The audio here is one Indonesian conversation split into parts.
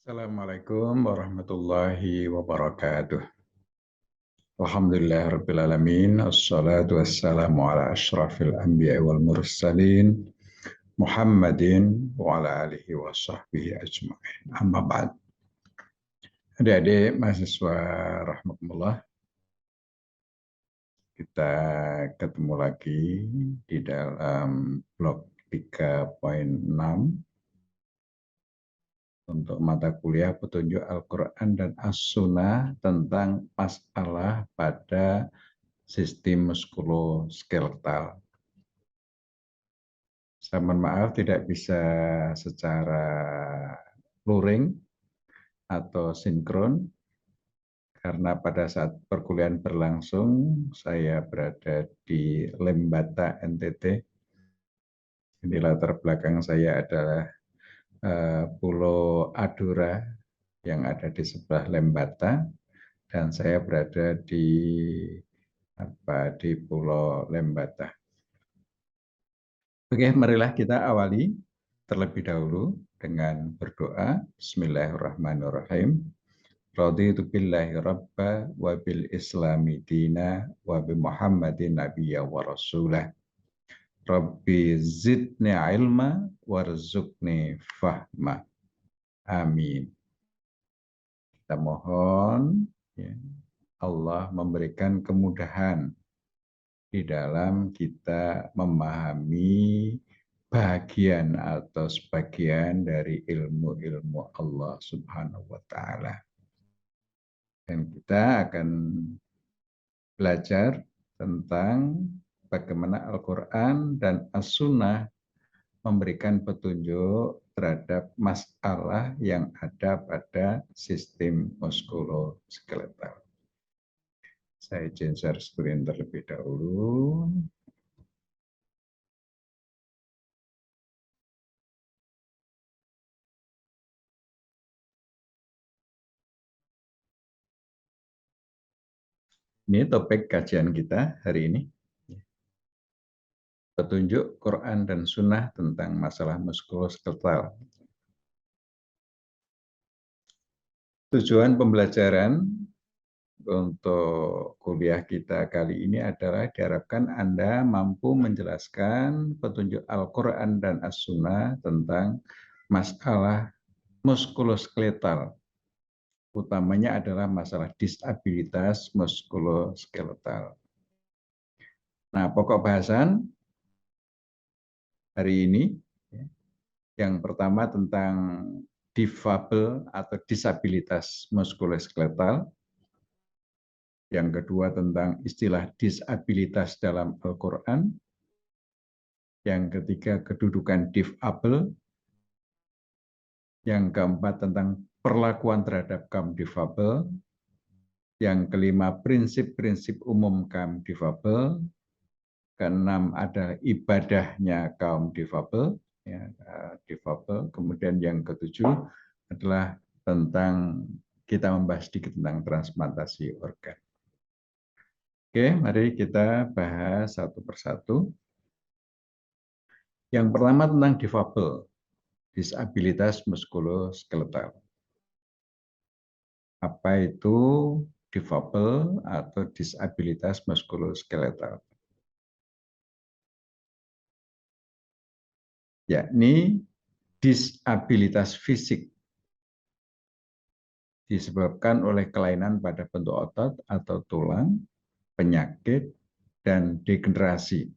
Assalamualaikum warahmatullahi wabarakatuh. Alhamdulillah rabbil alamin. Assalatu wassalamu ala asyrafil anbiya wal mursalin Muhammadin wa ala alihi wa sahbihi ajma'in. Amma ba'd. Adik-adik mahasiswa rahmatullah, kita ketemu lagi di dalam blog 3.6 untuk mata kuliah petunjuk Al-Quran dan As-Sunnah tentang masalah pada sistem muskuloskeletal. Saya mohon maaf tidak bisa secara luring atau sinkron karena pada saat perkuliahan berlangsung saya berada di Lembata, NTT. Di latar belakang saya adalah Pulau Adura yang ada di sebelah Lembata, dan saya berada di Pulau Lembata. Oke, marilah kita awali terlebih dahulu dengan berdoa. Bismillahirrahmanirrahim. Raditu billahi rabba wa bil islami dina wa bi Muhammadin nabiyya wa rasulah. Rabbi zidni ilma warzuqni fahma. Amin. Kita mohon ya, Allah memberikan kemudahan di dalam kita memahami bagian atau sebagian dari ilmu-ilmu Allah Subhanahu wa Ta'ala. Dan kita akan belajar tentang bagaimana Al-Quran dan As-Sunnah memberikan petunjuk terhadap masalah yang ada pada sistem muskuloskeletal. Saya izin share screen terlebih dahulu. Ini topik kajian kita hari ini. Petunjuk Quran dan Sunnah tentang masalah muskuloskeletal. Tujuan pembelajaran untuk kuliah kita kali ini adalah diharapkan Anda mampu menjelaskan petunjuk Al-Quran dan As-Sunnah tentang masalah muskuloskeletal. Utamanya adalah masalah disabilitas muskuloskeletal. Nah, pokok bahasan hari ini yang pertama tentang difabel atau disabilitas muskuloskeletal. Yang kedua tentang istilah disabilitas dalam Al-Quran. Yang ketiga kedudukan difabel. Yang keempat tentang perlakuan terhadap kaum difabel. Yang kelima prinsip-prinsip umum kaum difabel. Keenam ada ibadahnya kaum difabel. Ya, difabel. Kemudian yang ketujuh adalah tentang kita membahas sedikit tentang transplantasi organ. Oke, mari kita bahas satu persatu. Yang pertama tentang difabel, disabilitas muskuloskeletal. Apa itu difabel atau disabilitas muskuloskeletal? Yakni disabilitas fisik disebabkan oleh kelainan pada bentuk otot atau tulang, penyakit, dan degenerasi,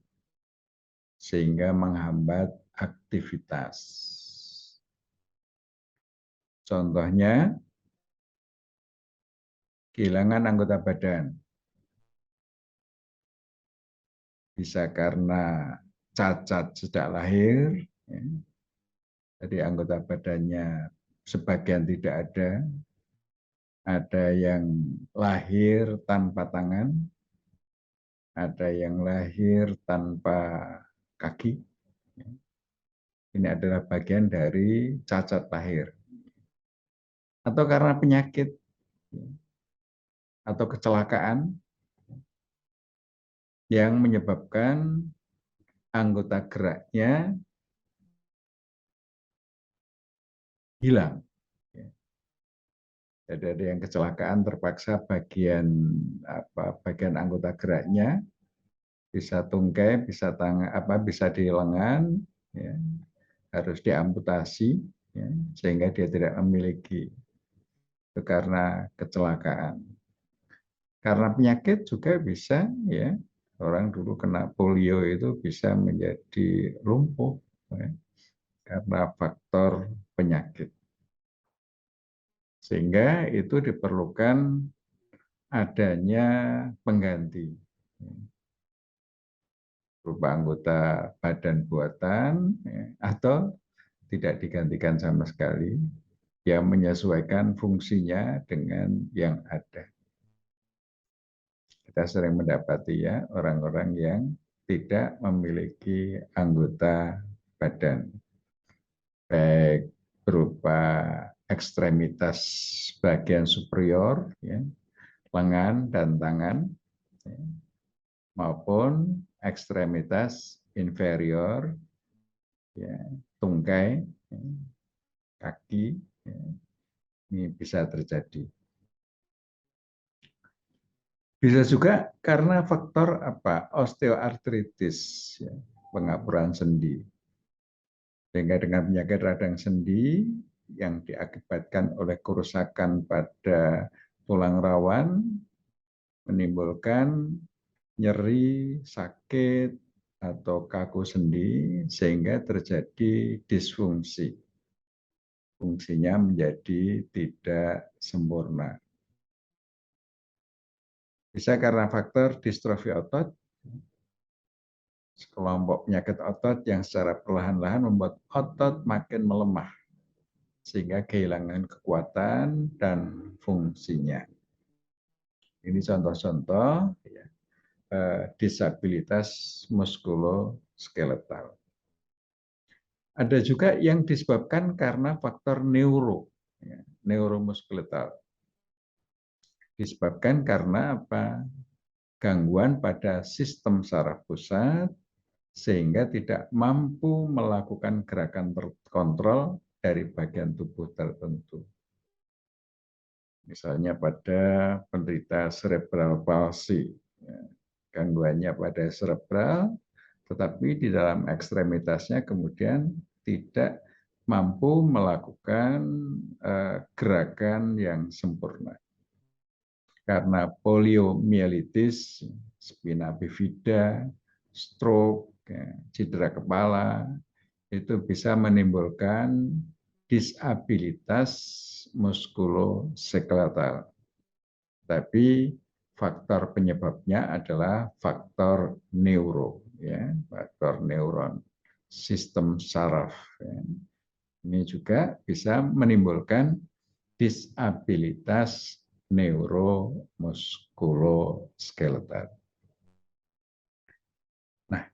sehingga menghambat aktivitas. Contohnya, kehilangan anggota badan. Bisa karena cacat sejak lahir, ya. Jadi anggota badannya sebagian tidak ada yang lahir tanpa tangan, ada yang lahir tanpa kaki. Ini adalah bagian dari cacat lahir. Atau karena penyakit atau kecelakaan yang menyebabkan anggota geraknya hilang. Jadi ada yang kecelakaan terpaksa bagian anggota geraknya bisa tungkai, bisa tangan bisa di lengan, ya, harus diamputasi, ya, sehingga dia tidak memiliki itu karena kecelakaan. Karena penyakit juga bisa, ya, orang dulu kena polio itu bisa menjadi lumpuh, ya, karena faktor penyakit. Sehingga itu diperlukan adanya pengganti, berupa anggota badan buatan, ya, atau tidak digantikan sama sekali, yang menyesuaikan fungsinya dengan yang ada. Kita sering mendapati, ya, orang-orang yang tidak memiliki anggota badan, baik berupa ekstremitas bagian superior, ya, lengan dan tangan, ya, maupun ekstremitas inferior, ya, tungkai, ya, kaki, ya, ini bisa terjadi. Bisa juga karena faktor osteoartritis, ya, pengapuran sendi. Sehingga dengan penyakit radang sendi yang diakibatkan oleh kerusakan pada tulang rawan menimbulkan nyeri, sakit, atau kaku sendi sehingga terjadi disfungsi. Fungsinya menjadi tidak sempurna. Bisa karena faktor distrofi otot, sekelompok penyakit otot yang secara perlahan-lahan membuat otot makin melemah, sehingga kehilangan kekuatan dan fungsinya. Ini contoh-contoh, ya, disabilitas muskuloskeletal. Ada juga yang disebabkan karena faktor neuro, ya, neuromuskuletal. Disebabkan karena gangguan pada sistem saraf pusat, sehingga tidak mampu melakukan gerakan terkontrol dari bagian tubuh tertentu. Misalnya pada penderita cerebral palsy, ya, gangguannya pada cerebral, tetapi di dalam ekstremitasnya kemudian tidak mampu melakukan gerakan yang sempurna. Karena poliomielitis, spina bifida, stroke, ya, cedera kepala, itu bisa menimbulkan disabilitas muskuloskeletal. Tapi faktor penyebabnya adalah faktor neuro, ya, faktor neuron, sistem saraf. Ya. Ini juga bisa menimbulkan disabilitas neuromuskuloskeletal. Nah,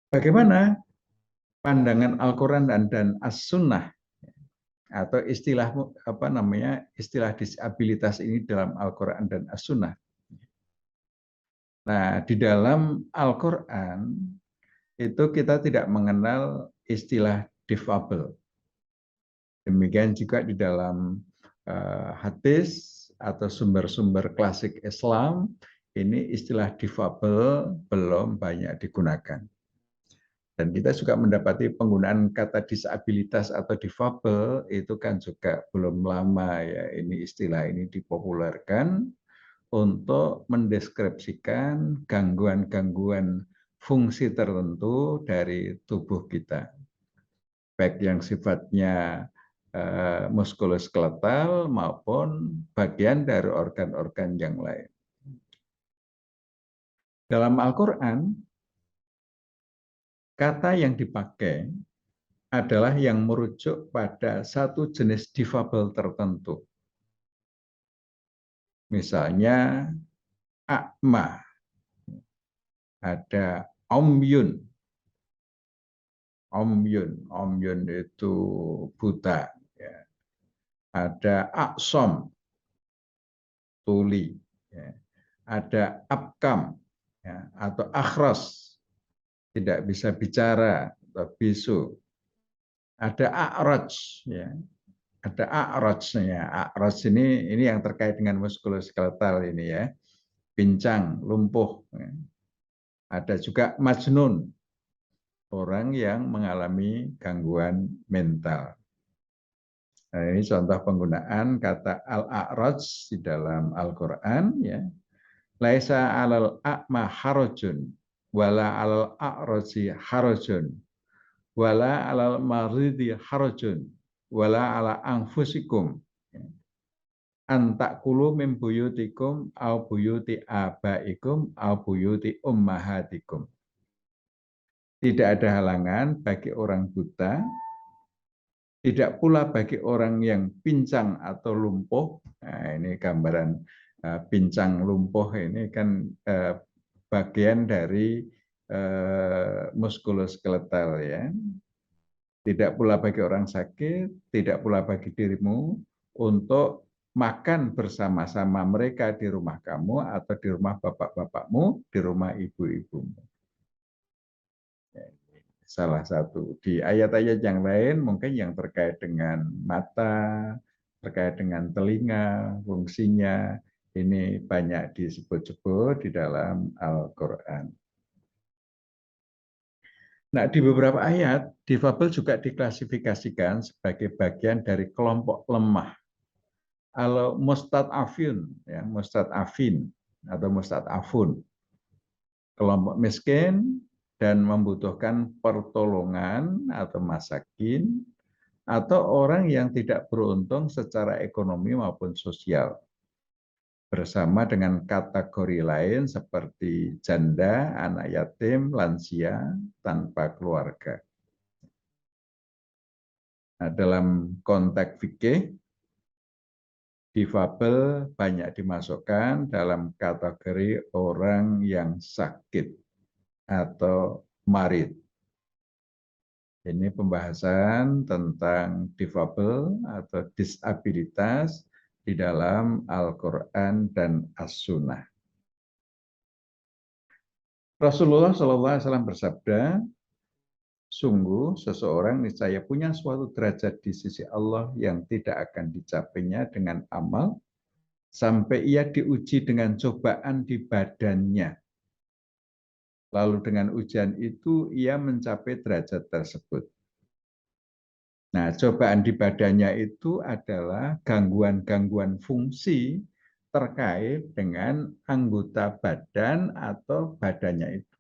bagaimana pandangan Al-Quran dan As-Sunnah atau istilah disabilitas ini dalam Al-Quran dan As-Sunnah? Nah, di dalam Al-Quran itu kita tidak mengenal istilah difabel. Demikian juga di dalam hadis atau sumber-sumber klasik Islam, ini istilah difabel belum banyak digunakan. Dan kita juga mendapati penggunaan kata disabilitas atau difabel itu kan juga belum lama, ya. Ini istilah ini dipopulerkan untuk mendeskripsikan gangguan-gangguan fungsi tertentu dari tubuh kita, baik yang sifatnya muskuloskeletal maupun bagian dari organ-organ yang lain. Dalam Al-Quran, kata yang dipakai adalah yang merujuk pada satu jenis difabel tertentu. Misalnya, akma, ada omyun. Omyun itu buta. Ya. Ada aksom, tuli. Ya. Ada abkam, ya, atau akhros, tidak bisa bicara atau bisu. Ada a'raj, ya, ada a'rajnya. A'raj ini yang terkait dengan muskuloskeletal ini ya. Pincang, lumpuh. Ada juga majnun, orang yang mengalami gangguan mental. Nah, ini contoh penggunaan kata al-a'raj di dalam Al-Qur'an ya. Laisa 'alal a'ma harajun wala 'alal a'raji harajun wala 'alal maridi harajun wala 'ala anfusikum antakulu min buyutikum au buyuti abaikum au buyuti ummahatikum. Tidak ada halangan bagi orang buta, tidak pula bagi orang yang pincang atau lumpuh. Nah, ini gambaran pincang lumpuh ini kan bagian dari muskuloskeletal ya. Tidak pula bagi orang sakit, tidak pula bagi dirimu untuk makan bersama-sama mereka di rumah kamu atau di rumah bapak-bapakmu, di rumah ibu-ibumu. Salah satu. Di ayat-ayat yang lain mungkin yang terkait dengan mata, terkait dengan telinga, fungsinya, ini banyak disebut-sebut di dalam Al-Quran. Nah, di beberapa ayat, difabel juga diklasifikasikan sebagai bagian dari kelompok lemah. Kalau mustad'afin, ya, mustad'afin atau mustad'afun, kelompok miskin dan membutuhkan pertolongan atau masakin, atau orang yang tidak beruntung secara ekonomi maupun sosial. Bersama dengan kategori lain seperti janda, anak yatim, lansia, tanpa keluarga. Nah, dalam konteks fikih, difabel banyak dimasukkan dalam kategori orang yang sakit atau marid. Ini pembahasan tentang difabel atau disabilitas di dalam Al-Quran dan As-Sunnah. Rasulullah SAW bersabda, sungguh seseorang niscaya punya suatu derajat di sisi Allah yang tidak akan dicapainya dengan amal sampai ia diuji dengan cobaan di badannya. Lalu dengan ujian itu ia mencapai derajat tersebut. Nah, cobaan di badannya itu adalah gangguan-gangguan fungsi terkait dengan anggota badan atau badannya itu.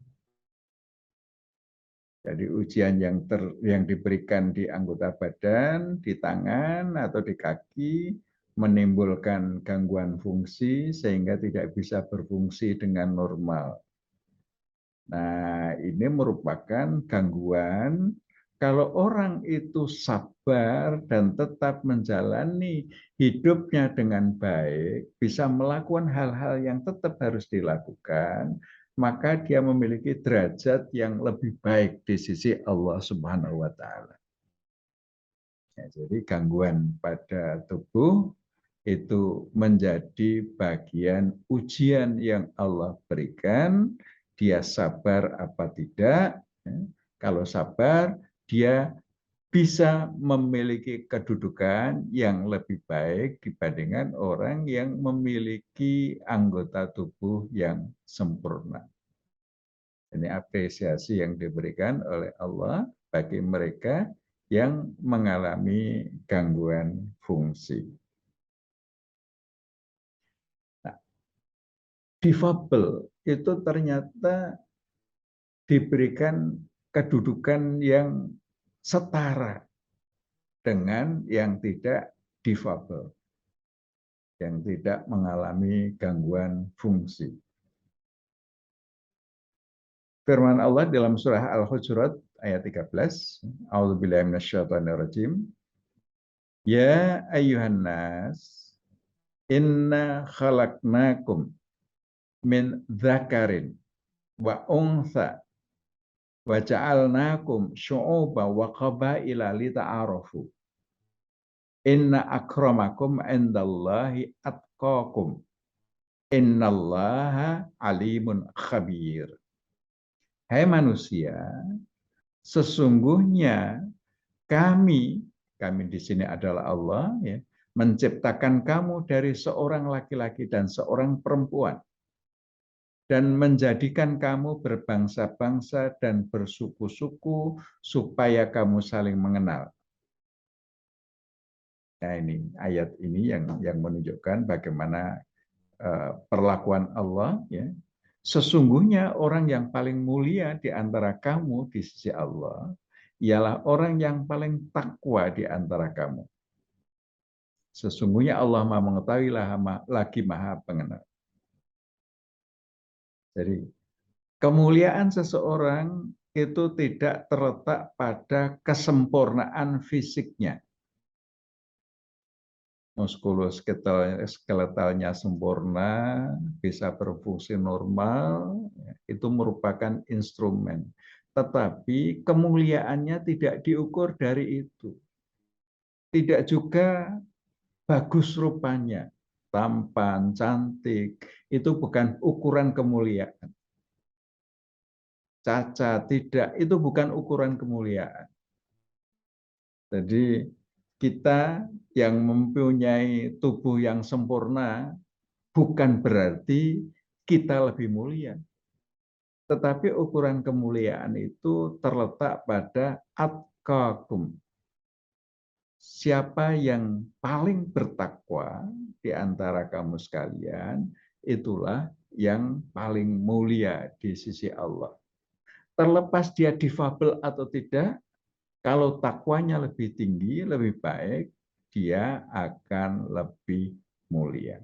Jadi ujian yang diberikan di anggota badan, di tangan atau di kaki menimbulkan gangguan fungsi sehingga tidak bisa berfungsi dengan normal. Nah, ini merupakan gangguan. Kalau orang itu sabar dan tetap menjalani hidupnya dengan baik, bisa melakukan hal-hal yang tetap harus dilakukan, maka dia memiliki derajat yang lebih baik di sisi Allah Subhanahu wa Ta'ala. Ya, jadi gangguan pada tubuh itu menjadi bagian ujian yang Allah berikan. Dia sabar apa tidak. Kalau sabar, dia bisa memiliki kedudukan yang lebih baik dibandingkan orang yang memiliki anggota tubuh yang sempurna. Ini apresiasi yang diberikan oleh Allah bagi mereka yang mengalami gangguan fungsi. Difabel itu ternyata diberikan kedudukan yang setara dengan yang tidak difabel, yang tidak mengalami gangguan fungsi. Firman Allah dalam surah Al-Hujurat ayat 13, A'udzubillahi minasyaitonirrajim. Ya ayyuhan nas, inna khalaqnakum min dzakarin wa untha wa ja'alnakum syu'uban wa qabaila lita'arafu. Inna akramakum indallahi atqakum. Innallaha alimun khabir. Hai manusia, sesungguhnya kami kami di sini adalah Allah, ya, menciptakan kamu dari seorang laki-laki dan seorang perempuan, dan menjadikan kamu berbangsa-bangsa dan bersuku-suku supaya kamu saling mengenal. Nah, ini ayat ini yang menunjukkan bagaimana perlakuan Allah, ya. Sesungguhnya orang yang paling mulia di antara kamu di sisi Allah ialah orang yang paling takwa di antara kamu. Sesungguhnya Allah Maha mengetahui lagi Maha pengenal. Jadi kemuliaan seseorang itu tidak terletak pada kesempurnaan fisiknya. Muskuloskeletalnya sempurna, bisa berfungsi normal, itu merupakan instrumen. Tetapi kemuliaannya tidak diukur dari itu. Tidak juga bagus rupanya, tampan, cantik, itu bukan ukuran kemuliaan. Cacat, tidak, itu bukan ukuran kemuliaan. Jadi kita yang mempunyai tubuh yang sempurna bukan berarti kita lebih mulia. Tetapi ukuran kemuliaan itu terletak pada atqakum. Siapa yang paling bertakwa di antara kamu sekalian, itulah yang paling mulia di sisi Allah. Terlepas dia difabel atau tidak, kalau takwanya lebih tinggi, lebih baik, dia akan lebih mulia.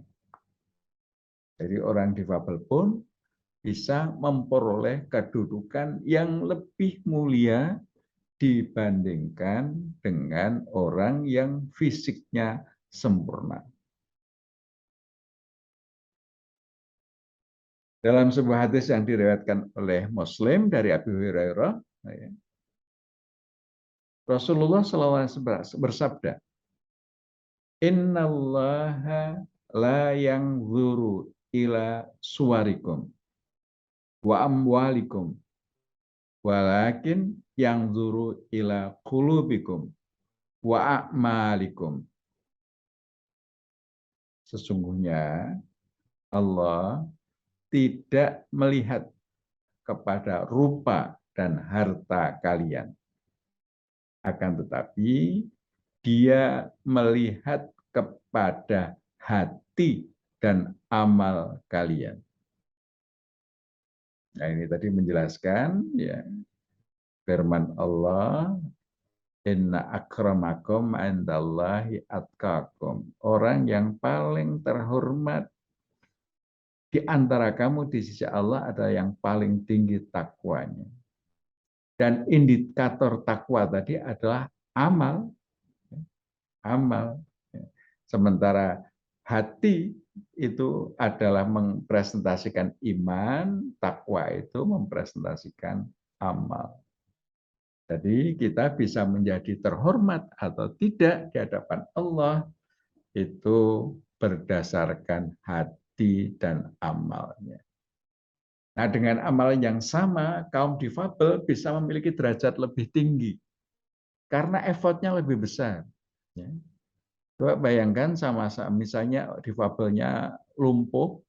Jadi orang difabel pun bisa memperoleh kedudukan yang lebih mulia dibandingkan dengan orang yang fisiknya sempurna. Dalam sebuah hadis yang diriwayatkan oleh Muslim dari Abu Hurairah, Rasulullah SAW bersabda, Innallaha la yanzuru ila suwarikum wa amwalikum walakin yanzuru ila qulubikum wa a'malikum. Sesungguhnya Allah tidak melihat kepada rupa dan harta kalian. Akan tetapi dia melihat kepada hati dan amal kalian. Nah, ini tadi menjelaskan ya firman Allah, inna akramakum indallahi atqakum. Orang yang paling terhormat di antara kamu di sisi Allah adalah yang paling tinggi takwanya. Dan indikator takwa tadi adalah amal. Amal. Sementara hati itu adalah mempresentasikan iman, takwa itu mempresentasikan amal. Jadi kita bisa menjadi terhormat atau tidak di hadapan Allah itu berdasarkan hati dan amalnya. Nah, dengan amal yang sama, kaum difabel bisa memiliki derajat lebih tinggi karena effortnya lebih besar. Ya. Coba bayangkan sama-sama, misalnya difabelnya lumpuh,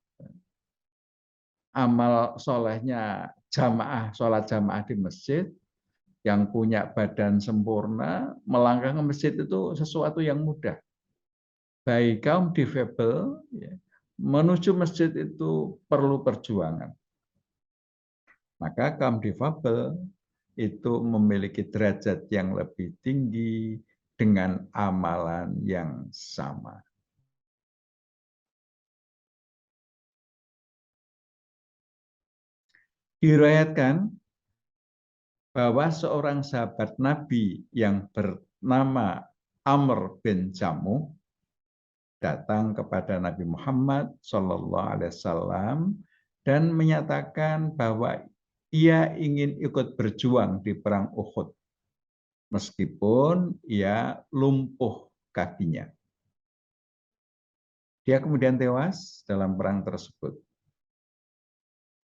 amal solehnya jamaah, sholat jamaah di masjid, yang punya badan sempurna, melangkah ke masjid itu sesuatu yang mudah. Bagi kaum difabel, ya, menuju masjid itu perlu perjuangan. Maka kaum difabel itu memiliki derajat yang lebih tinggi dengan amalan yang sama. Diriwayatkan bahwa seorang sahabat Nabi yang bernama Amr bin Jamuh datang kepada Nabi Muhammad SAW dan menyatakan bahwa ia ingin ikut berjuang di perang Uhud meskipun ia lumpuh kakinya. Dia kemudian tewas dalam perang tersebut.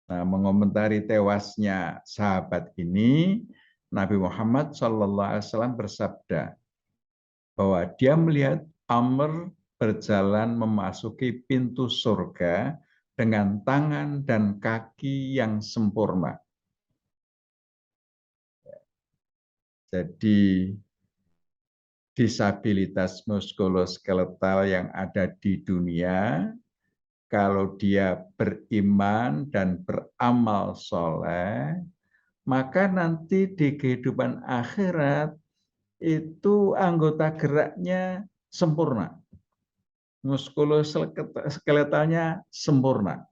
Nah, mengomentari tewasnya sahabat ini, Nabi Muhammad SAW bersabda, bahwa dia melihat Amr berjalan memasuki pintu surga dengan tangan dan kaki yang sempurna. Jadi disabilitas muskuloskeletal yang ada di dunia, kalau dia beriman dan beramal soleh, maka nanti di kehidupan akhirat itu anggota geraknya sempurna, muskuloskeletalnya sempurna.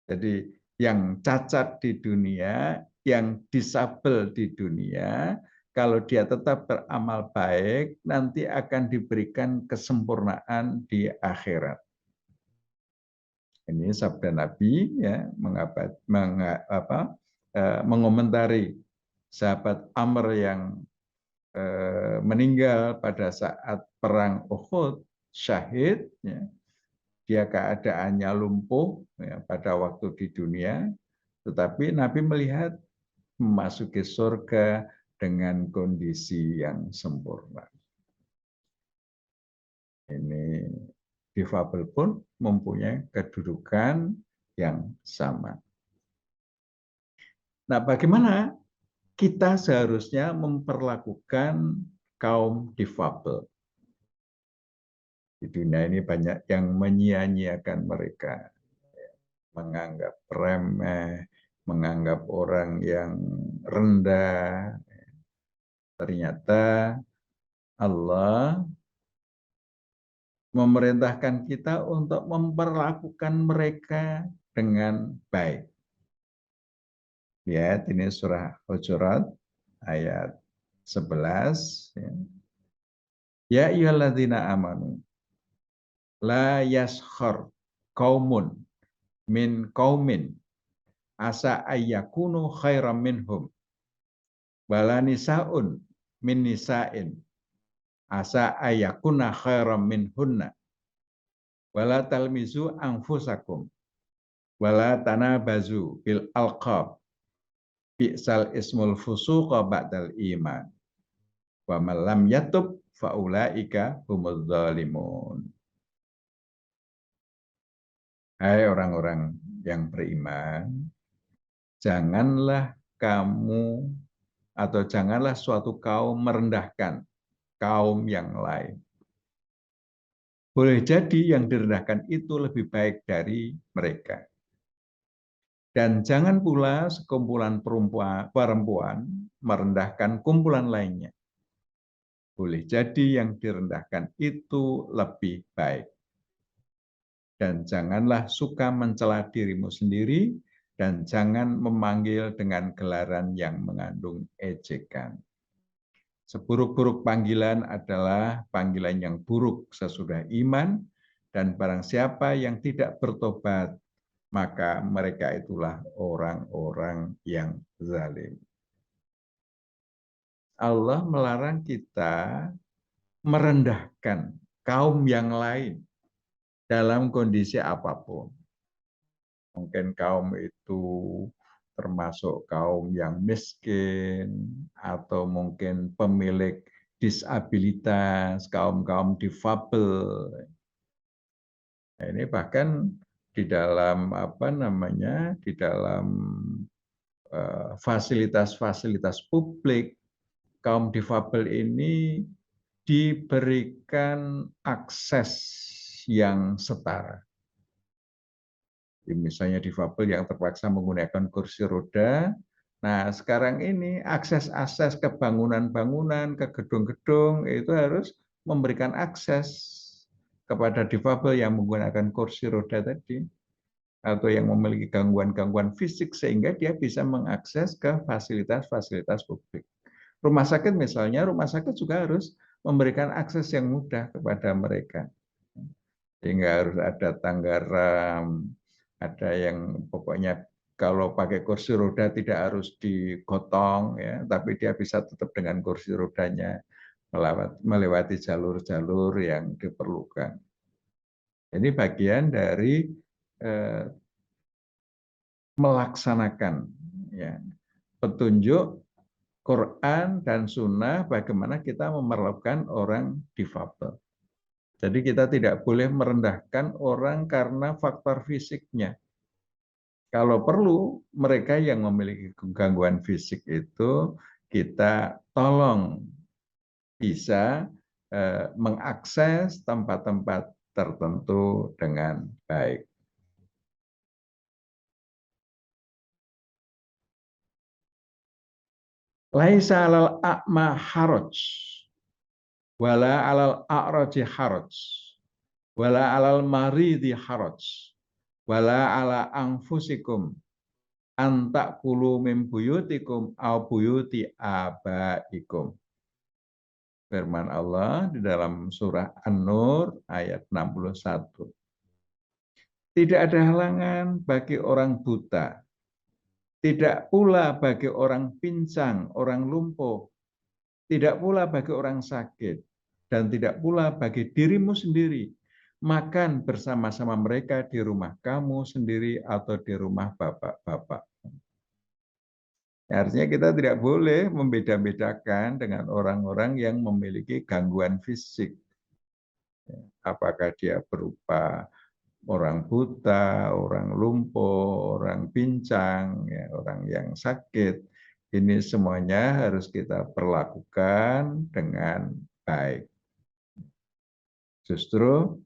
Jadi yang cacat di dunia, yang disabel di dunia, kalau dia tetap beramal baik, nanti akan diberikan kesempurnaan di akhirat. Ini sabda Nabi ya, mengomentari sahabat Amr yang meninggal pada saat perang Uhud, syahid, ya, dia keadaannya lumpuh ya, pada waktu di dunia, tetapi Nabi melihat memasuki surga dengan kondisi yang sempurna. Ini difabel pun mempunyai kedudukan yang sama. Nah, bagaimana kita seharusnya memperlakukan kaum difabel? Di dunia ini banyak yang menyia-nyiakan mereka, menganggap remeh, menganggap orang yang rendah. Ternyata Allah memerintahkan kita untuk memperlakukan mereka dengan baik. Ya, ini surah Hujurat ayat 11. Ya ayyuhalladzina amanu la yaskhar qaumun min qaumin asa ayyakunu khairam minhum wala nisaun min nisain asa ayyakuna khairam minhunna wala talmizu anfusakum wala tanabazu bil alqab bi'sal ismul fusuqa ba'dal iman wa man lam yatub faulaika humudz zalimun. Hai orang-orang yang beriman, janganlah kamu atau janganlah suatu kaum merendahkan kaum yang lain. Boleh jadi yang direndahkan itu lebih baik dari mereka. Dan jangan pula sekumpulan perempuan merendahkan kumpulan lainnya. Boleh jadi yang direndahkan itu lebih baik. Dan janganlah suka mencela dirimu sendiri, dan jangan memanggil dengan gelaran yang mengandung ejekan. Seburuk-buruk panggilan adalah panggilan yang buruk sesudah iman, dan barang siapa yang tidak bertobat, maka mereka itulah orang-orang yang zalim. Allah melarang kita merendahkan kaum yang lain dalam kondisi apapun. Mungkin kaum itu termasuk kaum yang miskin, atau mungkin pemilik disabilitas, kaum-kaum difabel. Nah, ini bahkan di dalam di dalam fasilitas-fasilitas publik, kaum difabel ini diberikan akses yang setara. Misalnya difabel yang terpaksa menggunakan kursi roda. Nah, sekarang ini akses-akses ke bangunan-bangunan, ke gedung-gedung itu harus memberikan akses kepada difabel yang menggunakan kursi roda tadi, atau yang memiliki gangguan-gangguan fisik, sehingga dia bisa mengakses ke fasilitas-fasilitas publik. Rumah sakit misalnya, rumah sakit juga harus memberikan akses yang mudah kepada mereka. Sehingga harus ada tangga ram, ada yang pokoknya kalau pakai kursi roda tidak harus digotong, ya, tapi dia bisa tetap dengan kursi rodanya melewati jalur-jalur yang diperlukan. Ini bagian dari melaksanakan ya, petunjuk Quran dan Sunnah bagaimana kita memerlukan orang difabel. Jadi kita tidak boleh merendahkan orang karena faktor fisiknya. Kalau perlu, mereka yang memiliki gangguan fisik itu kita tolong bisa mengakses tempat-tempat tertentu dengan baik. Laisa alal a'ma haraj, wala alal a'raji haraj, wala alal maridi haraj, wala ala anfusikum antak kulu min buyutikum au buyuti abaikum. Firman Allah di dalam surah An-Nur ayat 61. Tidak ada halangan bagi orang buta, tidak pula bagi orang pincang, orang lumpuh, tidak pula bagi orang sakit, dan tidak pula bagi dirimu sendiri makan bersama-sama mereka di rumah kamu sendiri atau di rumah bapak-bapak. Artinya kita tidak boleh membeda-bedakan dengan orang-orang yang memiliki gangguan fisik. Apakah dia berupa orang buta, orang lumpuh, orang pincang, ya, orang yang sakit. Ini semuanya harus kita perlakukan dengan baik. Justru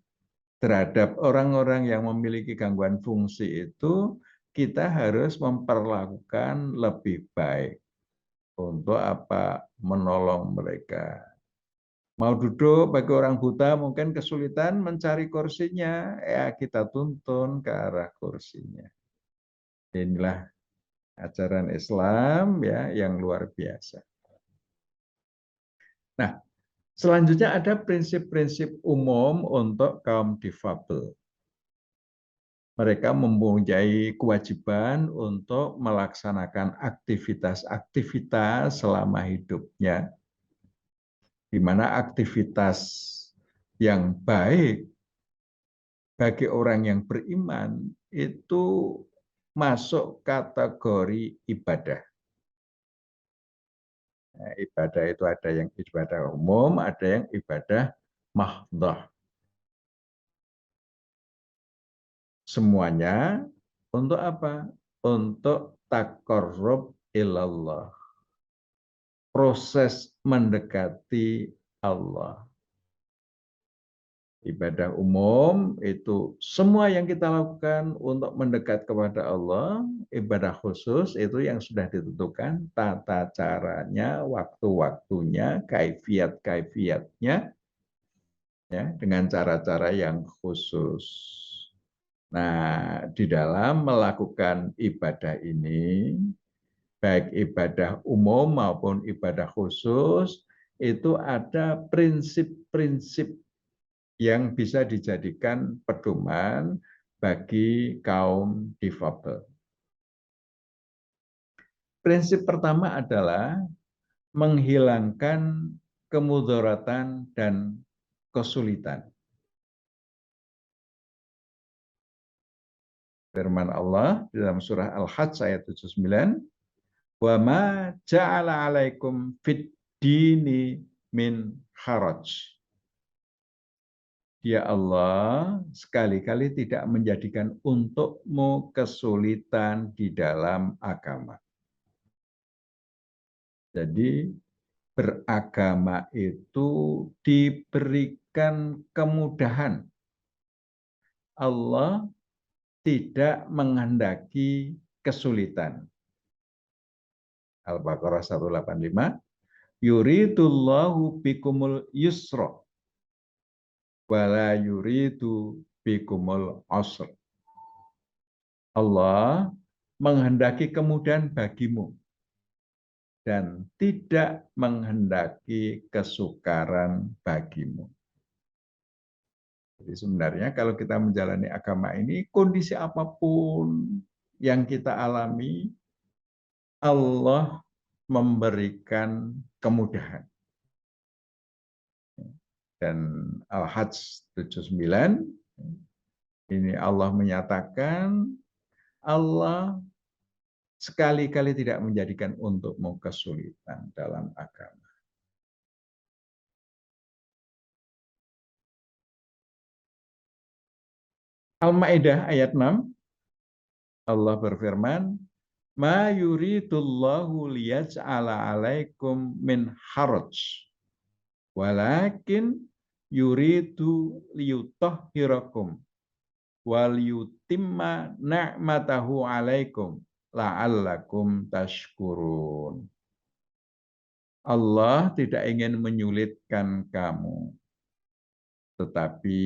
terhadap orang-orang yang memiliki gangguan fungsi itu, kita harus memperlakukan lebih baik. Untuk apa? Menolong mereka. Mau duduk bagi orang buta mungkin kesulitan mencari kursinya, ya kita tuntun ke arah kursinya. Inilah ajaran Islam ya yang luar biasa. Nah, selanjutnya ada prinsip-prinsip umum untuk kaum difabel. Mereka mempunyai kewajiban untuk melaksanakan aktivitas-aktivitas selama hidupnya, di mana aktivitas yang baik bagi orang yang beriman itu masuk kategori ibadah. Nah, ibadah itu ada yang ibadah umum, ada yang ibadah mahdhah. Semuanya untuk apa? Untuk taqarrub ilallah. Proses mendekati Allah. Ibadah umum itu semua yang kita lakukan untuk mendekat kepada Allah. Ibadah khusus itu yang sudah ditentukan tata caranya, waktu-waktunya, kaifiat-kaifiatnya, ya, dengan cara-cara yang khusus. Nah, di dalam melakukan ibadah ini, baik ibadah umum maupun ibadah khusus, itu ada prinsip-prinsip yang bisa dijadikan pedoman bagi kaum difabel. Prinsip pertama adalah menghilangkan kemudaratan dan kesulitan. Firman Allah di dalam surah Al-Hajj ayat 79, "Wa ma ja'ala 'alaikum fid dini min haraj." Ya Allah, sekali-kali tidak menjadikan untukmu kesulitan di dalam agama. Jadi beragama itu diberikan kemudahan. Allah tidak menghendaki kesulitan. Al-Baqarah 185, yuridullahu bikumul yusra wala yuridu bikumul usra. Allah menghendaki kemudahan bagimu dan tidak menghendaki kesukaran bagimu. Jadi sebenarnya kalau kita menjalani agama ini, kondisi apapun yang kita alami, Allah memberikan kemudahan. Dan Al-Hajj 79, ini Allah menyatakan, Allah sekali-kali tidak menjadikan untukmu kesulitan dalam agama. Al-Maidah ayat 6, Allah berfirman, "Ma yuridullahu liyaj'ala 'alaikum min haraj, walakin yuridu liyutahhirakum wal yutimma ni'matahu 'alaikum la'allakum tashkurun." Allah tidak ingin menyulitkan kamu, tetapi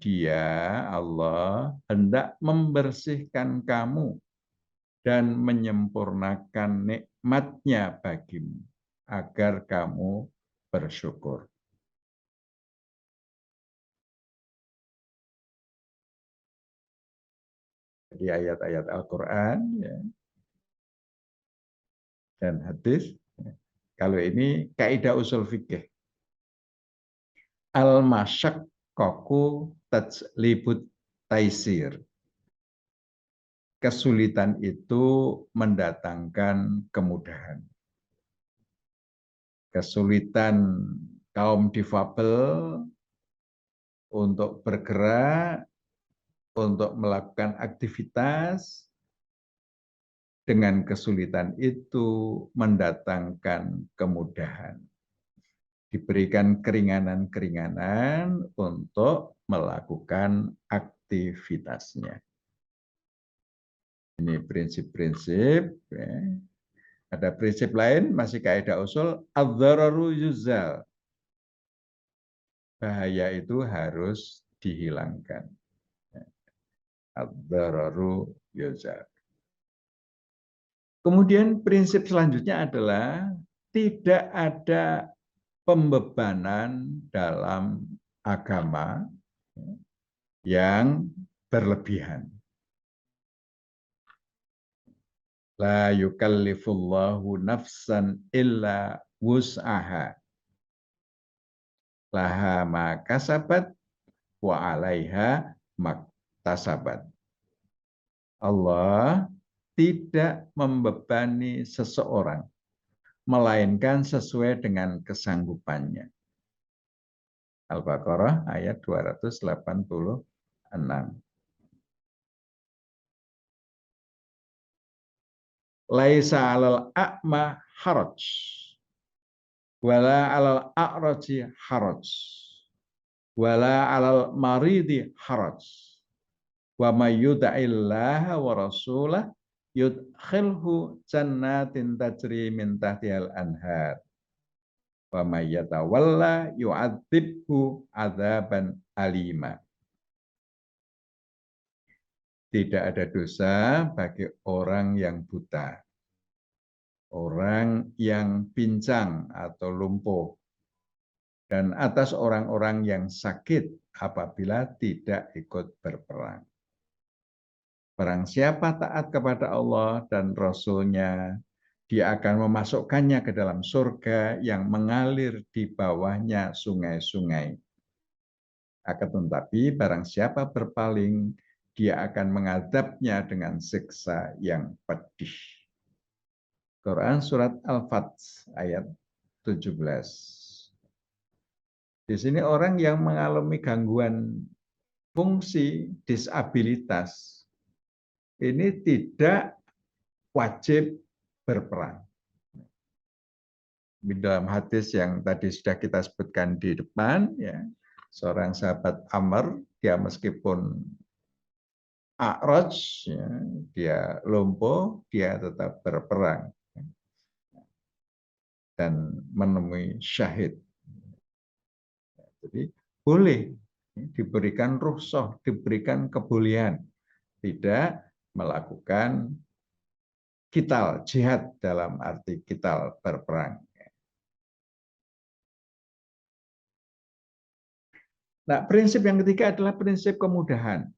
Dia, Allah, hendak membersihkan kamu dan menyempurnakan nikmat-Nya bagimu, agar kamu bersyukur. Jadi ayat-ayat Al-Quran ya, dan hadis, kalau ini kaidah usul fikih. Al-masyaqqaqu tajlibut taisir. Kesulitan itu mendatangkan kemudahan. Kesulitan kaum difabel untuk bergerak, untuk melakukan aktivitas, dengan kesulitan itu mendatangkan kemudahan. Diberikan keringanan-keringanan untuk melakukan aktivitasnya. Ini prinsip-prinsip. Ya. Ada prinsip lain, masih kaidah usul, adz-dzararu yuzal. Bahaya itu harus dihilangkan. Adz-dzararu yuzal. Kemudian prinsip selanjutnya adalah tidak ada pembebanan dalam agama yang berlebihan. La yukallifullahu nafsan illa wus'aha. Laha ma kasabat wa 'alaiha maktasabat. Allah tidak membebani seseorang, melainkan sesuai dengan kesanggupannya. Al-Baqarah ayat 286. Laisa 'alal a'ma haraj, wala 'alal a'raji haraj, wala 'alal maridi haraj. Wa may yuti'illaha wa rasulahu yudkhilhu jannatin tajri min tahtihal anhar. Wa may yatawalla yu'adzibhu adzaban alima. Tidak ada dosa bagi orang yang buta, orang yang pincang atau lumpuh, dan atas orang-orang yang sakit apabila tidak ikut berperang. Barang siapa taat kepada Allah dan Rasul-Nya, Dia akan memasukkannya ke dalam surga yang mengalir di bawahnya sungai-sungai. Akan tetapi barang siapa berpaling, Dia akan mengadabnya dengan siksa yang pedih. Quran surat Al-Fath ayat 17. Di sini orang yang mengalami gangguan fungsi disabilitas ini tidak wajib berperang. Di dalam hadis yang tadi sudah kita sebutkan di depan, ya, seorang sahabat Amr, dia meskipun a'raj, ya, dia lumpuh, dia tetap berperang dan menemui syahid. Jadi boleh diberikan rukhsah, diberikan kebolehan, tidak melakukan qital, jihad dalam arti qital, berperang. Nah, prinsip yang ketiga adalah prinsip kemudahan.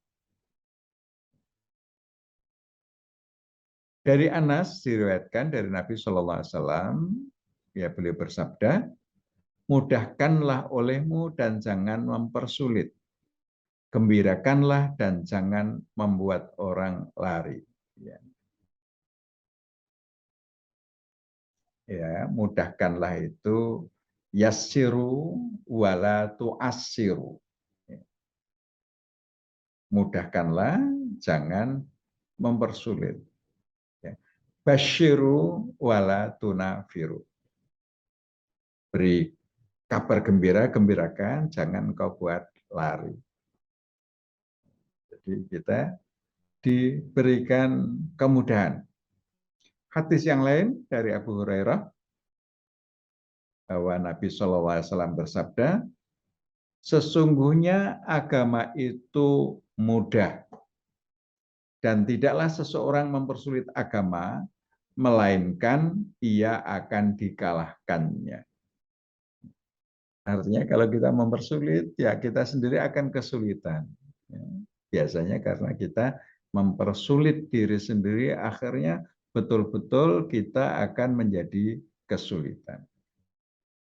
Dari Anas diriwayatkan dari Nabi Shallallahu Alaihi Wasallam, ya beliau bersabda, mudahkanlah olehmu dan jangan mempersulit, gembirakanlah dan jangan membuat orang lari. Ya. ya, mudahkanlah itu yassiru wala tu'assiru. Mudahkanlah, jangan mempersulit. Ya. Basyiru wala tunafiru. Beri kabar gembira, gembirakan, jangan kau buat lari. Jadi kita diberikan kemudahan. Hadis yang lain dari Abu Hurairah bahwa Nabi SAW bersabda, sesungguhnya agama itu mudah dan tidaklah seseorang mempersulit agama melainkan ia akan dikalahkannya. Artinya kalau kita mempersulit, ya kita sendiri akan kesulitan. Biasanya karena kita mempersulit diri sendiri, akhirnya betul-betul kita akan menjadi kesulitan.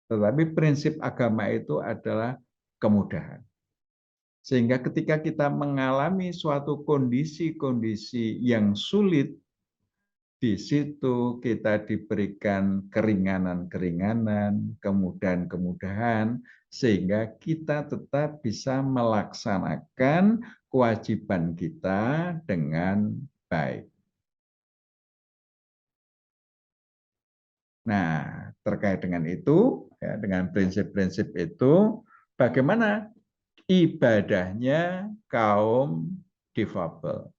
Tetapi prinsip agama itu adalah kemudahan. Sehingga ketika kita mengalami suatu kondisi-kondisi yang sulit, di situ kita diberikan keringanan-keringanan, kemudahan-kemudahan, sehingga kita tetap bisa melaksanakan kewajiban kita dengan baik. Nah, terkait dengan itu, ya, dengan prinsip-prinsip itu, bagaimana ibadahnya kaum difabel?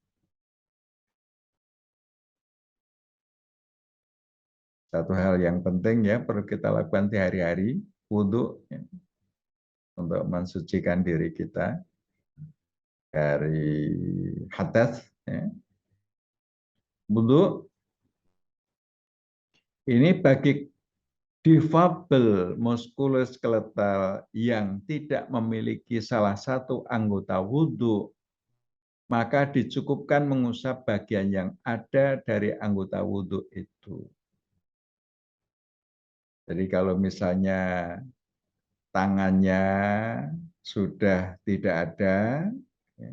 Satu hal yang penting ya perlu kita lakukan sehari-hari, wudhu ya, untuk mensucikan diri kita dari hadas. Ya. Wudhu ini bagi difabel muskuloskeletal yang tidak memiliki salah satu anggota wudhu, maka dicukupkan mengusap bagian yang ada dari anggota wudhu itu. Jadi kalau misalnya tangannya sudah tidak ada, ya,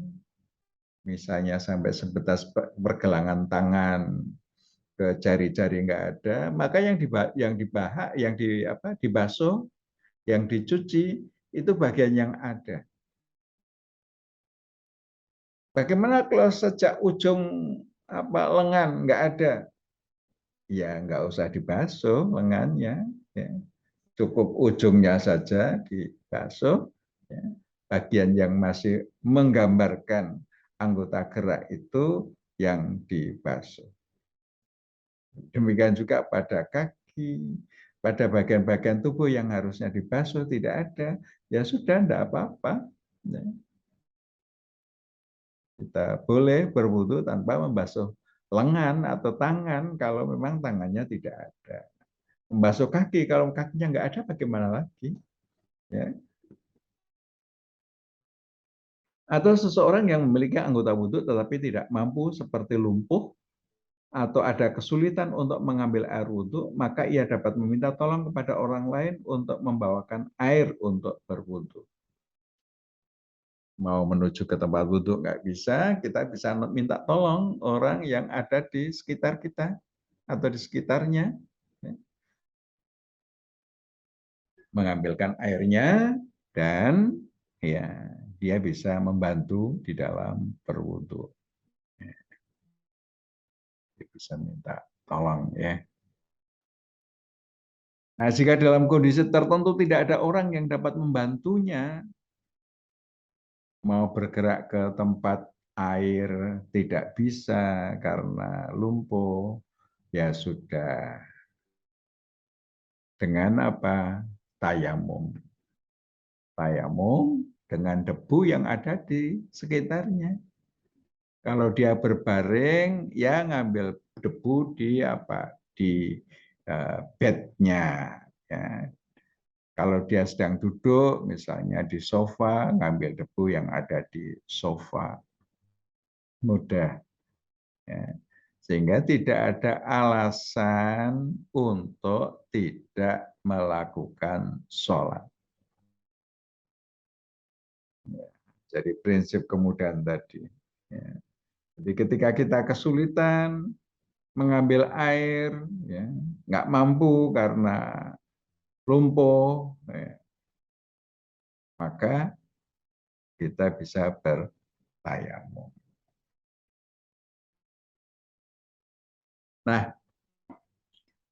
misalnya sampai sebatas pergelangan tangan ke jari-jari nggak ada, maka yang dibasuh, yang dicuci itu bagian yang ada. Bagaimana kalau sejak ujung lengan nggak ada? Ya nggak usah dibasuh lengannya, ya. Cukup ujungnya saja dibasuh. Ya. Bagian yang masih menggambarkan anggota gerak itu yang dibasuh. Demikian juga pada kaki, pada bagian-bagian tubuh yang harusnya dibasuh tidak ada, ya sudah tidak apa-apa. Ya. Kita boleh berwudu tanpa membasuh lengan atau tangan kalau memang tangannya tidak ada. Membasuh kaki, kalau kakinya nggak ada bagaimana lagi? Ya. Atau seseorang yang memiliki anggota wudhu tetapi tidak mampu seperti lumpuh atau ada kesulitan untuk mengambil air wudhu, maka ia dapat meminta tolong kepada orang lain untuk membawakan air untuk berwudhu. Mau menuju ke tempat wudhu nggak bisa, kita bisa minta tolong orang yang ada di sekitar kita atau di sekitarnya. Mengambilkan airnya dan ya dia bisa membantu di dalam berwudhu. Dia bisa minta tolong ya. Nah, jika dalam kondisi tertentu tidak ada orang yang dapat membantunya, mau bergerak ke tempat air tidak bisa karena lumpuh, ya sudah dengan apa? Tayamum. Tayamum dengan debu yang ada di sekitarnya. Kalau dia berbaring, ya ngambil debu di bednya. Ya. Kalau dia sedang duduk, misalnya di sofa, ngambil debu yang ada di sofa. Mudah. Ya. Sehingga tidak ada alasan untuk tidak melakukan sholat. Ya. Jadi prinsip kemudahan tadi. Ya. Jadi ketika kita kesulitan, mengambil air, ya, nggak mampu karena lumpuh, ya, maka kita bisa bertayamum. Nah,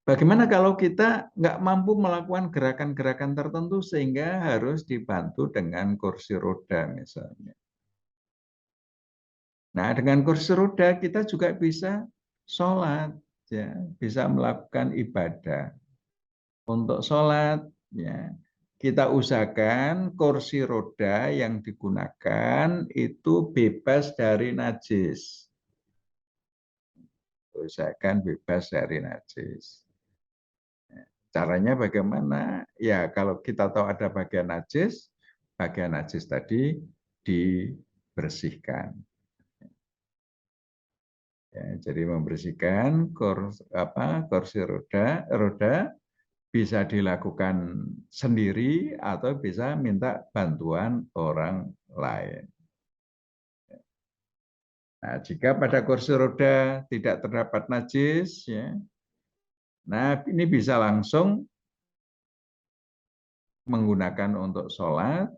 bagaimana kalau kita nggak mampu melakukan gerakan-gerakan tertentu sehingga harus dibantu dengan kursi roda misalnya. Nah, dengan kursi roda kita juga bisa sholat, ya, bisa melakukan ibadah. Untuk sholat, ya, kita usahakan kursi roda yang digunakan itu bebas dari najis. Usahakan bebas dari najis. Caranya bagaimana? Ya, kalau kita tahu ada bagian najis tadi dibersihkan. Ya, jadi membersihkan kursi roda bisa dilakukan sendiri atau bisa minta bantuan orang lain. Nah, jika pada kursi roda tidak terdapat najis, ya, nah ini bisa langsung menggunakan untuk sholat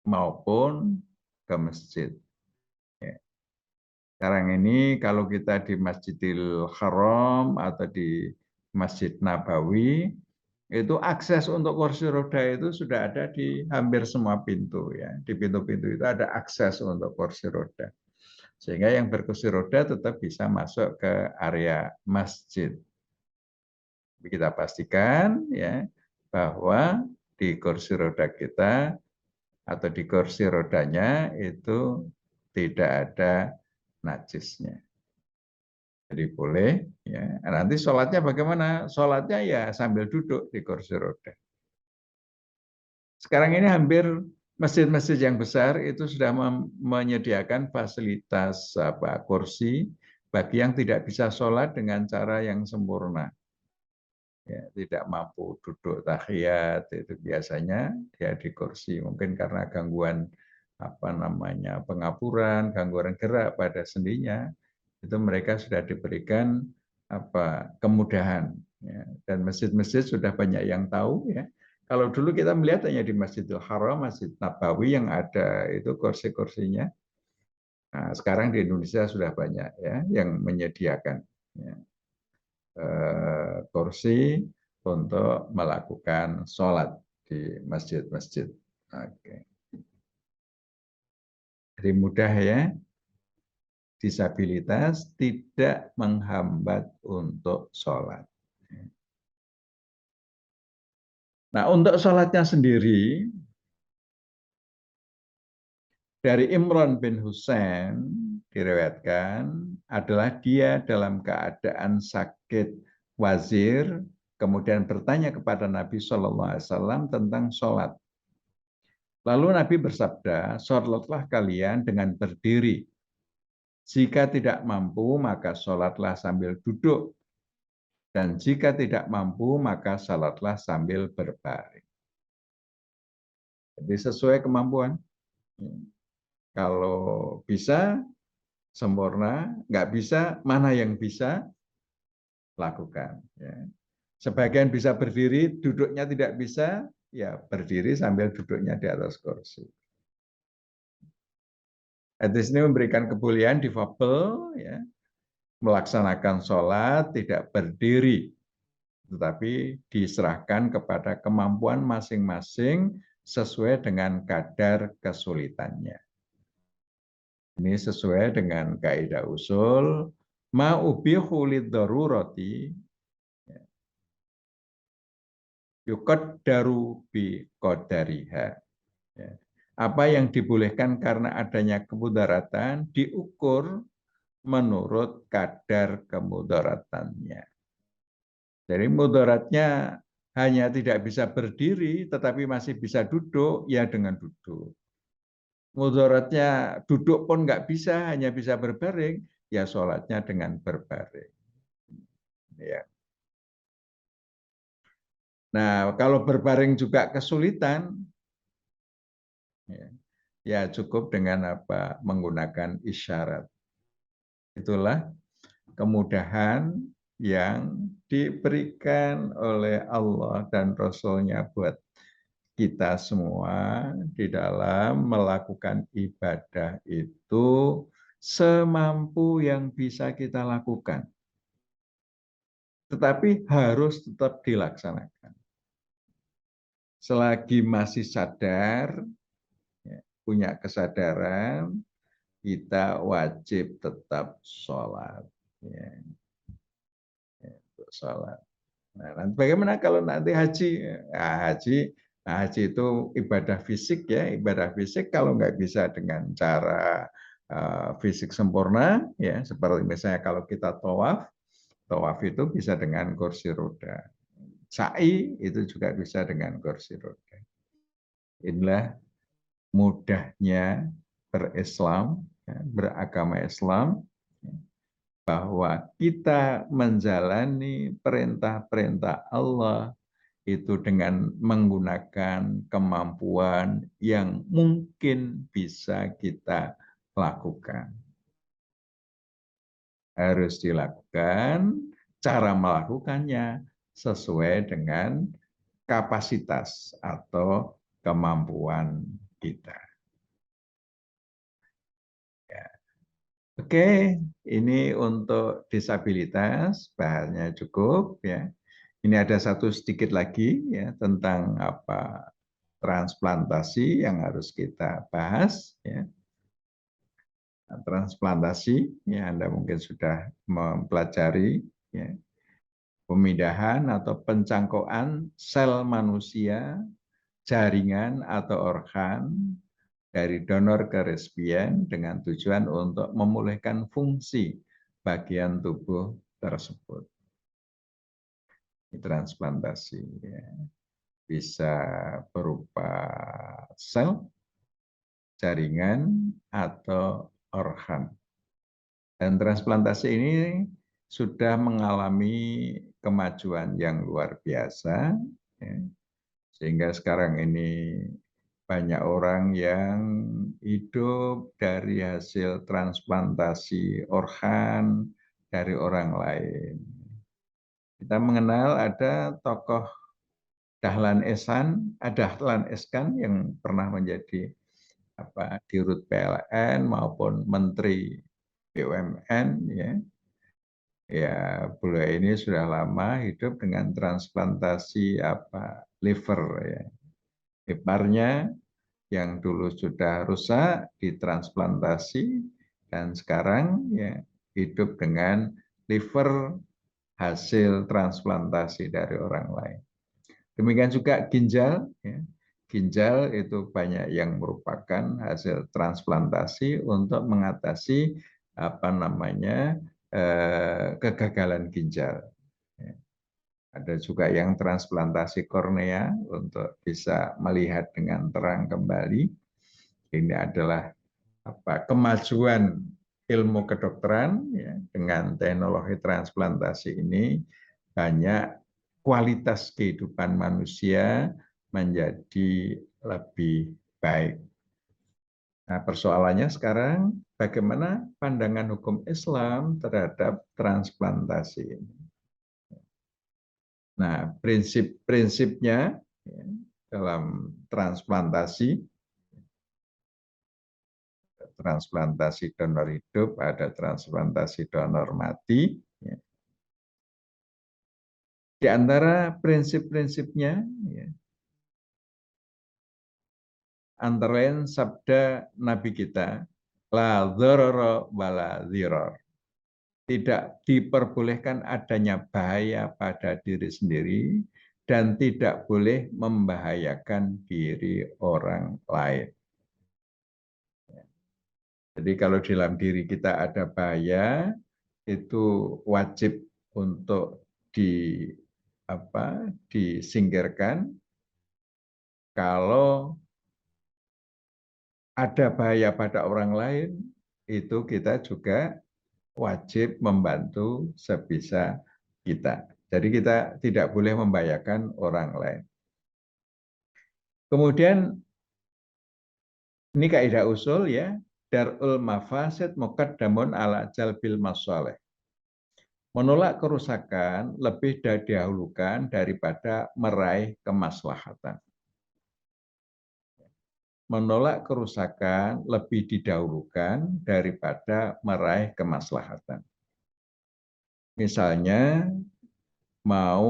maupun ke masjid. Sekarang ini kalau kita di Masjidil Haram atau di Masjid Nabawi, itu akses untuk kursi roda itu sudah ada di hampir semua pintu ya. Di pintu-pintu itu ada akses untuk kursi roda. Sehingga yang berkursi roda tetap bisa masuk ke area masjid. Kita pastikan ya bahwa di kursi roda kita atau di kursi rodanya itu tidak ada najisnya. Jadi boleh, ya. Nanti sholatnya bagaimana? Sholatnya ya sambil duduk di kursi roda. Sekarang ini hampir masjid-masjid yang besar itu sudah menyediakan fasilitas kursi bagi yang tidak bisa sholat dengan cara yang sempurna. Ya, tidak mampu duduk tahiyat itu biasanya dia di kursi, mungkin karena gangguan pengapuran, gangguan gerak pada sendinya, itu mereka sudah diberikan kemudahan, ya. Dan masjid-masjid sudah banyak yang tahu, ya. Kalau dulu kita melihat hanya di Masjidil Haram, Masjid Nabawi yang ada itu kursi-kursinya. Nah, sekarang di Indonesia sudah banyak ya yang menyediakan, ya, kursi untuk melakukan sholat di masjid-masjid. Oke. Jadi mudah ya, disabilitas tidak menghambat untuk sholat. Nah, untuk sholatnya sendiri, dari Imran bin Husain diriwayatkan adalah dia dalam keadaan sakit wazir, kemudian bertanya kepada Nabi SAW tentang sholat. Lalu Nabi bersabda, sholatlah kalian dengan berdiri. Jika tidak mampu, maka sholatlah sambil duduk. Dan jika tidak mampu, maka sholatlah sambil berbaring. Jadi sesuai kemampuan. Kalau bisa, sempurna. Nggak bisa, mana yang bisa, lakukan. Sebagian bisa berdiri, duduknya tidak bisa, ya berdiri sambil duduknya di atas kursi. Hadis ini memberikan kebolehan difabel, ya, melaksanakan sholat tidak berdiri, tetapi diserahkan kepada kemampuan masing-masing sesuai dengan kadar kesulitannya. Ini sesuai dengan kaidah usul ma ubihu lid-darurati yuqaddaru bi qadariha. Apa yang dibolehkan karena adanya kemudaratan diukur menurut kadar kemudaratannya. Jadi mudaratnya hanya tidak bisa berdiri tetapi masih bisa duduk, ya dengan duduk. Mudaratnya duduk pun nggak bisa, hanya bisa berbaring, ya sholatnya dengan berbaring. Ya. Nah, kalau berbaring juga kesulitan, ya cukup dengan menggunakan isyarat. Itulah kemudahan yang diberikan oleh Allah dan Rasul-Nya buat kita semua di dalam melakukan ibadah itu semampu yang bisa kita lakukan. Tetapi harus tetap dilaksanakan. Selagi masih sadar, punya kesadaran, kita wajib tetap sholat. Sholat. Nah, nanti bagaimana kalau nanti haji? Haji itu ibadah fisik ya, ibadah fisik kalau nggak bisa dengan cara fisik sempurna, ya seperti misalnya kalau kita tawaf itu bisa dengan kursi roda. Sa'i itu juga bisa dengan kursi roda. Inilah mudahnya berislam, beragama Islam, bahwa kita menjalani perintah-perintah Allah itu dengan menggunakan kemampuan yang mungkin bisa kita lakukan. Harus dilakukan, cara melakukannya sesuai dengan kapasitas atau kemampuan kita. Oke, ini untuk disabilitas, bahannya cukup ya. Ini ada satu sedikit lagi ya tentang apa transplantasi yang harus kita bahas ya. Transplantasi ya Anda mungkin sudah mempelajari ya. Pemindahan atau pencangkokan sel manusia, jaringan atau organ dari donor ke resipien dengan tujuan untuk memulihkan fungsi bagian tubuh tersebut. Transplantasi ya. Bisa berupa sel, jaringan, atau organ. Dan transplantasi ini sudah mengalami kemajuan yang luar biasa, ya. Sehingga sekarang ini banyak orang yang hidup dari hasil transplantasi organ dari orang lain. Kita mengenal ada tokoh Dahlan Iskan yang pernah menjadi Dirut PLN maupun Menteri BUMN ya. Ya, beliau ini sudah lama hidup dengan transplantasi liver ya. Livernya yang dulu sudah rusak ditransplantasi dan sekarang ya hidup dengan liver hasil transplantasi dari orang lain. Demikian juga ginjal, ya. Ginjal itu banyak yang merupakan hasil transplantasi untuk mengatasi kegagalan ginjal. Ada juga yang transplantasi kornea untuk bisa melihat dengan terang kembali. Ini adalah kemajuan ilmu kedokteran ya, dengan teknologi transplantasi ini banyak kualitas kehidupan manusia menjadi lebih baik. Nah, persoalannya sekarang bagaimana pandangan hukum Islam terhadap transplantasi ini. Nah, prinsip-prinsipnya ya, dalam transplantasi donor hidup, ada transplantasi donor mati. Ya. Di antara prinsip-prinsipnya, ya, antara lain sabda Nabi kita, la dzarara wala dzirar. Tidak diperbolehkan adanya bahaya pada diri sendiri dan tidak boleh membahayakan diri orang lain. Jadi kalau dalam diri kita ada bahaya, itu wajib untuk disingkirkan. Kalau ada bahaya pada orang lain, itu kita juga wajib membantu sebisa kita. Jadi kita tidak boleh membahayakan orang lain. Kemudian ini kaidah usul ya, darul mafasid muqaddamun ala jalbil masalih. Menolak kerusakan lebih didahulukan daripada meraih kemaslahatan. Menolak kerusakan lebih didahulukan daripada meraih kemaslahatan. Misalnya mau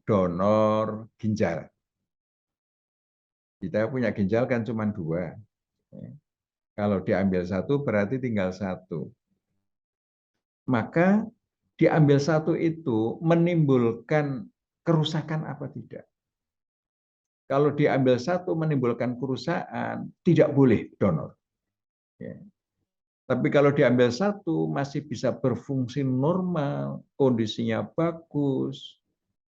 donor ginjal. Kita punya ginjal kan cuma 2. Kalau diambil 1 berarti tinggal 1. Maka diambil 1 itu menimbulkan kerusakan apa tidak? Kalau diambil 1 menimbulkan kerusakan, tidak boleh donor. Ya. Tapi kalau diambil 1 masih bisa berfungsi normal, kondisinya bagus,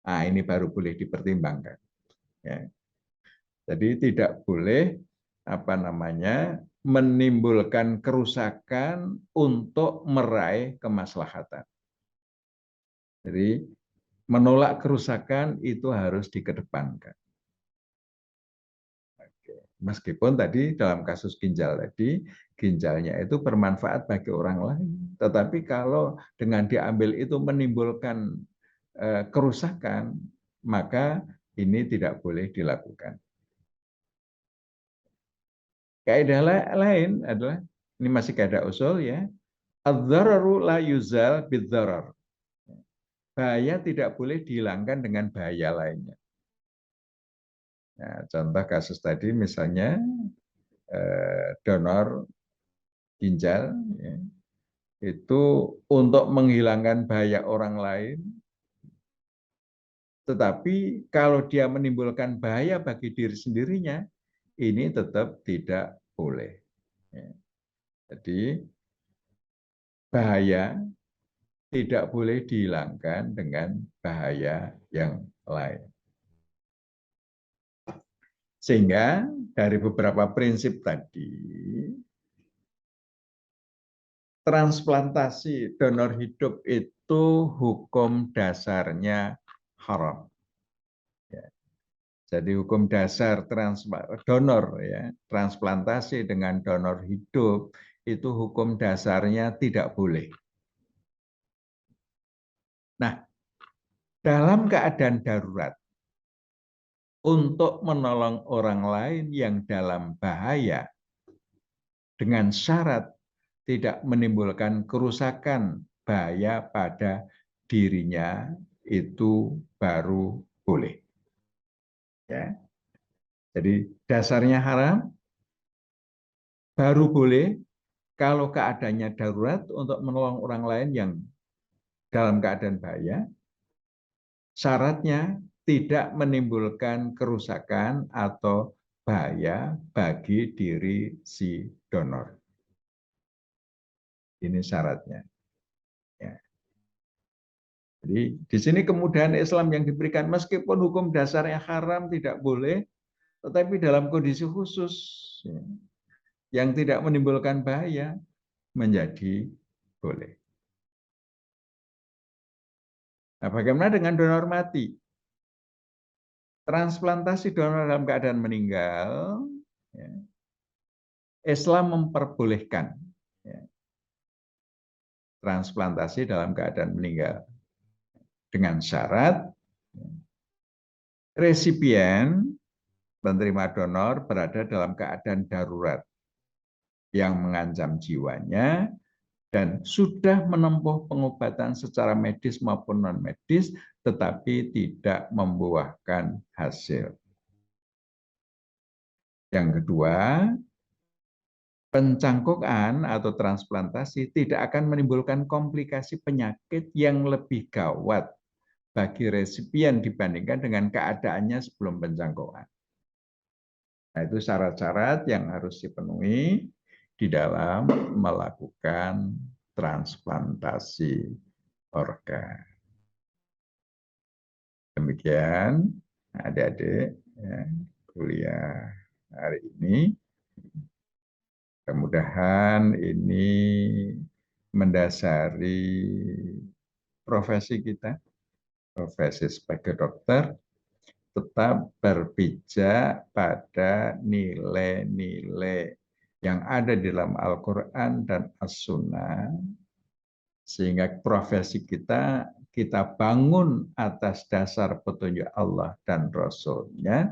nah ini baru boleh dipertimbangkan. Ya. Jadi tidak boleh menimbulkan kerusakan untuk meraih kemaslahatan. Jadi menolak kerusakan itu harus dikedepankan. Meskipun tadi dalam kasus ginjal tadi, ginjalnya itu bermanfaat bagi orang lain. Tetapi kalau dengan diambil itu menimbulkan kerusakan, maka ini tidak boleh dilakukan. Kaidah lain adalah, ini masih kaidah usul ya, adz-dzararu la yuzal bidz-dzarar. Bahaya tidak boleh dihilangkan dengan bahaya lainnya. Nah, contoh kasus tadi misalnya donor ginjal, ya, itu untuk menghilangkan bahaya orang lain, tetapi kalau dia menimbulkan bahaya bagi diri sendirinya, ini tetap tidak boleh. Ya. Jadi bahaya tidak boleh dihilangkan dengan bahaya yang lain. Sehingga dari beberapa prinsip tadi, transplantasi donor hidup itu hukum dasarnya haram. Ya. Jadi hukum dasar donor ya, transplantasi dengan donor hidup itu hukum dasarnya tidak boleh. Nah, dalam keadaan darurat untuk menolong orang lain yang dalam bahaya dengan syarat tidak menimbulkan kerusakan bahaya pada dirinya, itu baru boleh. Ya. Jadi dasarnya haram, baru boleh kalau keadaannya darurat untuk menolong orang lain yang dalam keadaan bahaya, syaratnya tidak menimbulkan kerusakan atau bahaya bagi diri si donor. Ini syaratnya. Ya. Jadi di sini kemudahan Islam yang diberikan, meskipun hukum dasarnya haram tidak boleh, tetapi dalam kondisi khusus ya, yang tidak menimbulkan bahaya menjadi boleh. Nah, bagaimana dengan donor mati? Transplantasi donor dalam keadaan meninggal, ya, Islam memperbolehkan ya, transplantasi dalam keadaan meninggal dengan syarat ya, resipien penerima donor berada dalam keadaan darurat yang mengancam jiwanya dan sudah menempuh pengobatan secara medis maupun non-medis tetapi tidak membuahkan hasil. Yang kedua, pencangkokan atau transplantasi tidak akan menimbulkan komplikasi penyakit yang lebih gawat bagi resipien dibandingkan dengan keadaannya sebelum pencangkokan. Nah, itu syarat-syarat yang harus dipenuhi di dalam melakukan transplantasi organ. Demikian adik-adik ya, kuliah hari ini. Mudah-mudahan ini mendasari profesi kita, profesi sebagai dokter, tetap berpijak pada nilai-nilai yang ada di dalam Al-Quran dan As-Sunnah Sehingga profesi kita bangun atas dasar petunjuk Allah dan Rasul-Nya,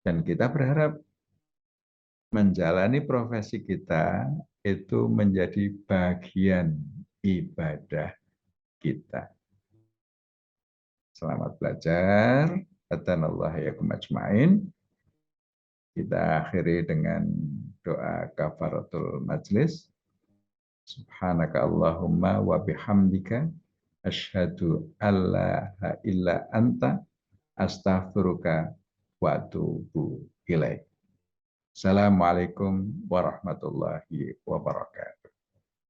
dan kita berharap menjalani profesi kita itu menjadi bagian ibadah kita. Selamat belajar. Hadanallah yakum ajmain. Kita akhiri dengan doa kafaratul majlis. Subhanaka Allahumma wa bihamdika asyhadu alla illa anta astaghfiruka wa atubu ilaik. Assalamualaikum warahmatullahi wabarakatuh.